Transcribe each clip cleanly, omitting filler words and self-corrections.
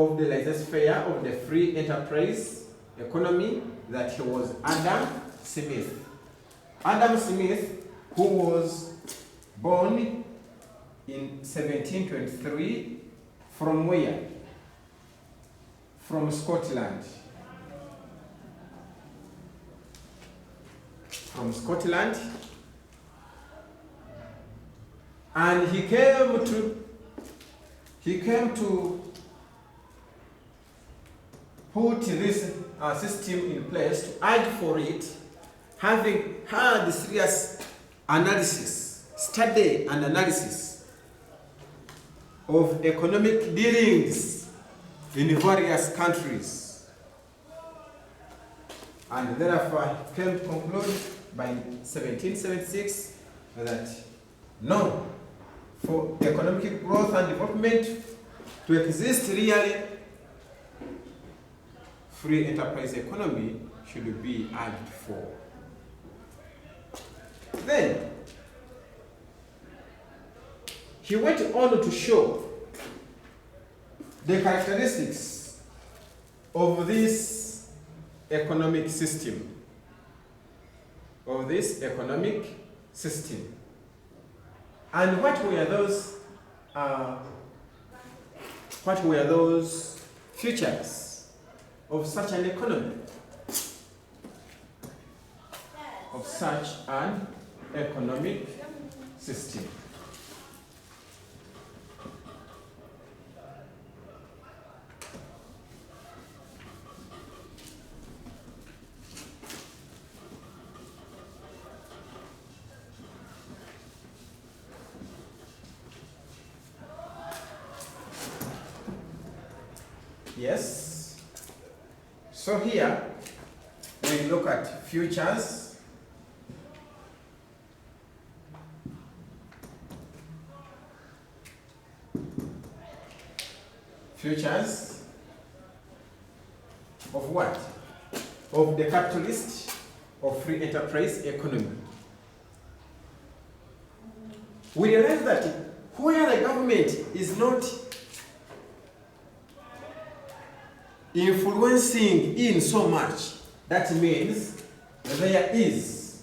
of the laissez-faire of the free enterprise economy, that he was Adam Smith. Adam Smith, who was born in 1723, from where? From Scotland. From Scotland. And he came to put this system in place, to argue for it, having had serious analysis, study and analysis of economic dealings in various countries. And therefore came to conclude by 1776 that no, for economic growth and development to exist really, free enterprise economy should be argued for. Then he went on to show the characteristics of this economic system. And what were those features of such an economy? Of such an economic system. Yes. So here we look at futures. Futures of what? Of the capitalist or free enterprise economy. We realize that where the government is not influencing in so much, that means there is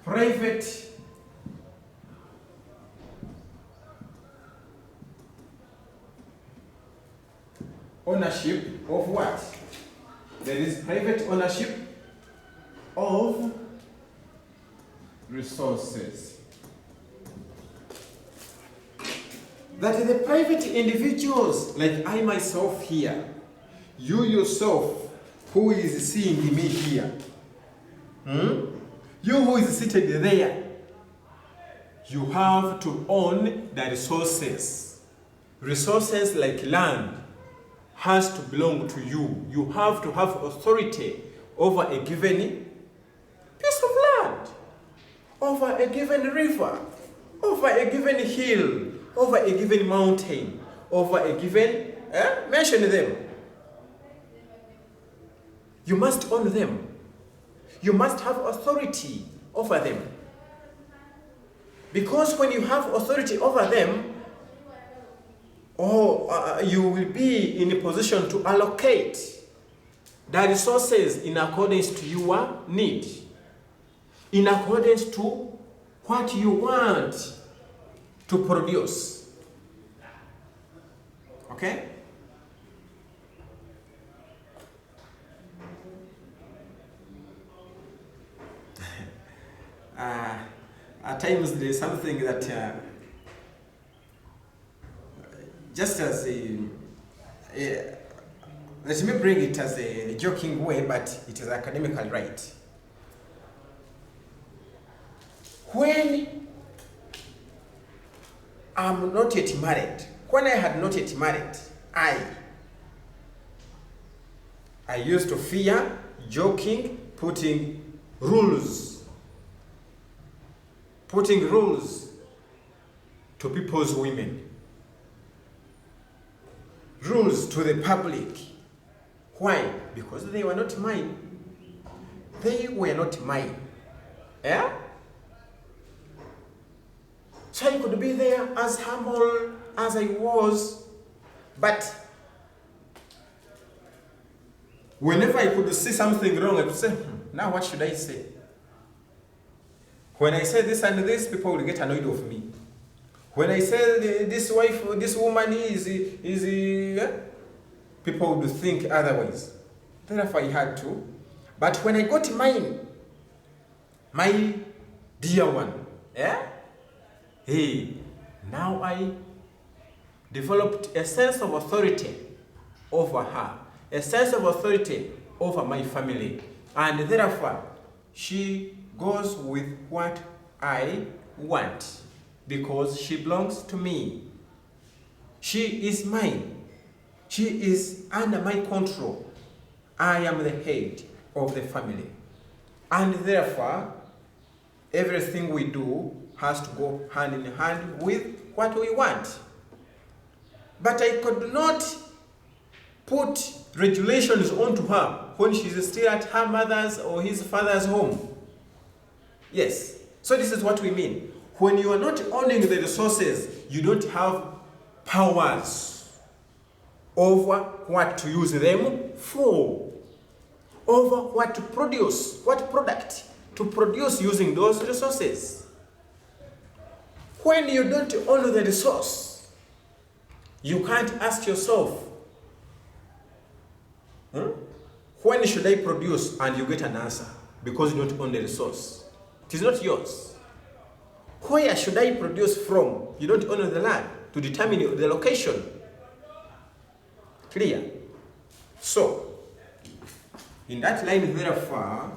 private ownership of what? There is private ownership of resources. That the private individuals, like I myself here, you yourself who is seeing me here, you who is seated there, you have to own the resources. Resources like land has to belong to you. You have to have authority over a given piece of land, over a given river, over a given hill, over a given mountain, over a given, mention them. You must own them. You must have authority over them. Because when you have authority over them, you will be in a position to allocate the resources in accordance to your need, in accordance to what you want to produce. Okay? At times there is something that just as let me bring it as a joking way, but it is academical right. When I'm not yet married, when I had not yet married, I used to fear joking, putting rules to people's women, rules to the public. Why? Because they were not mine. They were not mine. Yeah? So I could be there as humble as I was, but whenever I could see something wrong, I could say, now what should I say? When I say this and this, people will get annoyed of me. When I say this woman is people would think otherwise. Therefore, I had to. But when I got mine, my dear one, now I developed a sense of authority over her, a sense of authority over my family. And therefore, she goes with what I want because she belongs to me. She is mine. She is under my control. I am the head of the family. And therefore, everything we do has to go hand in hand with what we want. But I could not put regulations onto her when she's still at her mother's or his father's home. Yes. So this is what we mean. When you are not owning the resources, you don't have powers over what to use them for, over what to produce, what product to produce using those resources. When you don't own the resource, you can't ask yourself, when should I produce? And you get an answer because you don't own the resource. It is not yours. Where should I produce from? You don't own the land to determine the location. Clear? So, in that line, therefore,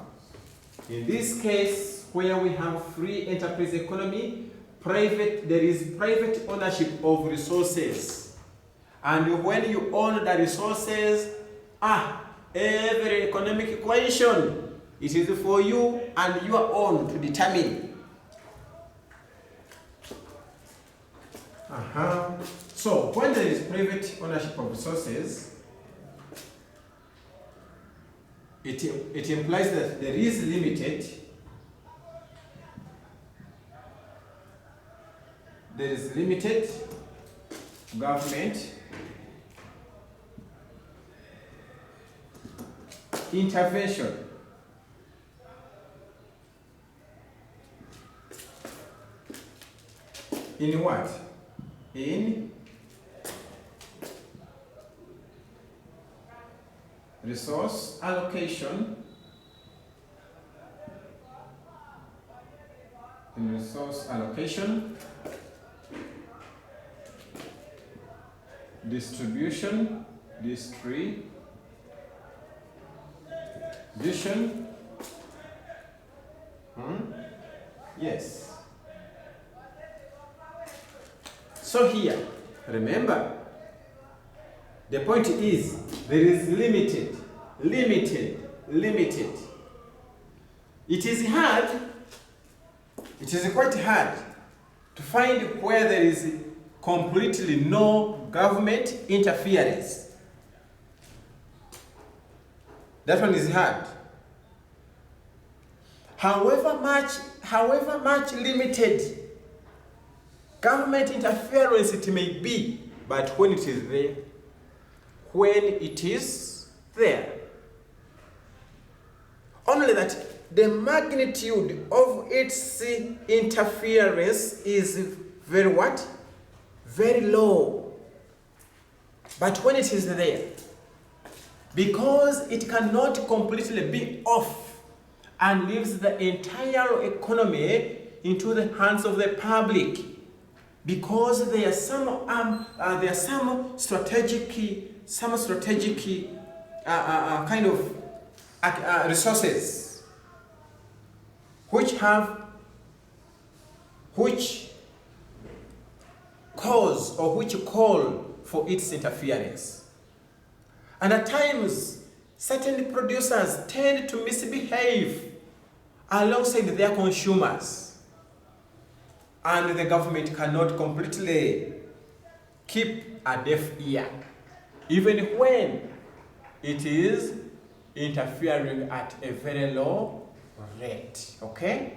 in this case, where we have free enterprise economy, there is private ownership of resources. And when you own the resources, every economic equation, it is for you and your own to determine. So when there is private ownership of resources, it implies that there is limited government intervention in what? In resource allocation, distribution, yes. So here, remember, the point is there is limited. It is hard, it is quite hard to find where there is completely no government interference. That one is hard. However much limited government interference it may be, but when it is there, only that the magnitude of its interference is very what? Very low. But when it is there, because it cannot completely be off and leaves the entire economy into the hands of the public, because there are some strategic kind of resources which cause or which call for its interference. And at times, certain producers tend to misbehave alongside their consumers. And the government cannot completely keep a deaf ear, even when it is interfering at a very low rate. Okay?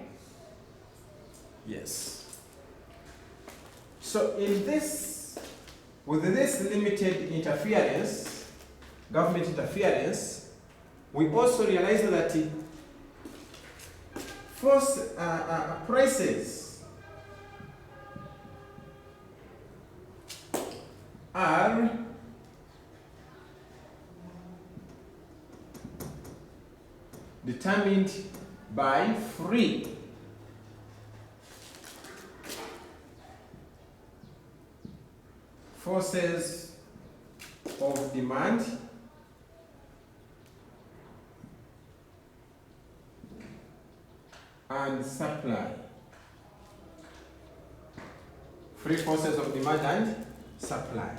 Yes. So in this With this limited interference, government interference, we also realize that prices are determined by free forces of demand and supply. Free forces of demand and supply.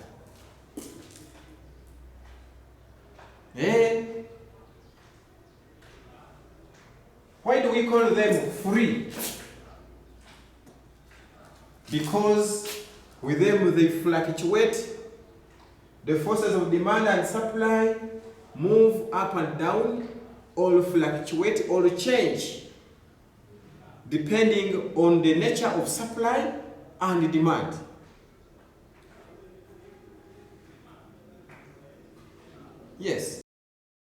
Why do we call them free? Because with them they fluctuate. The forces of demand and supply move up and down, or fluctuate, or change, depending on the nature of supply and demand. Yes.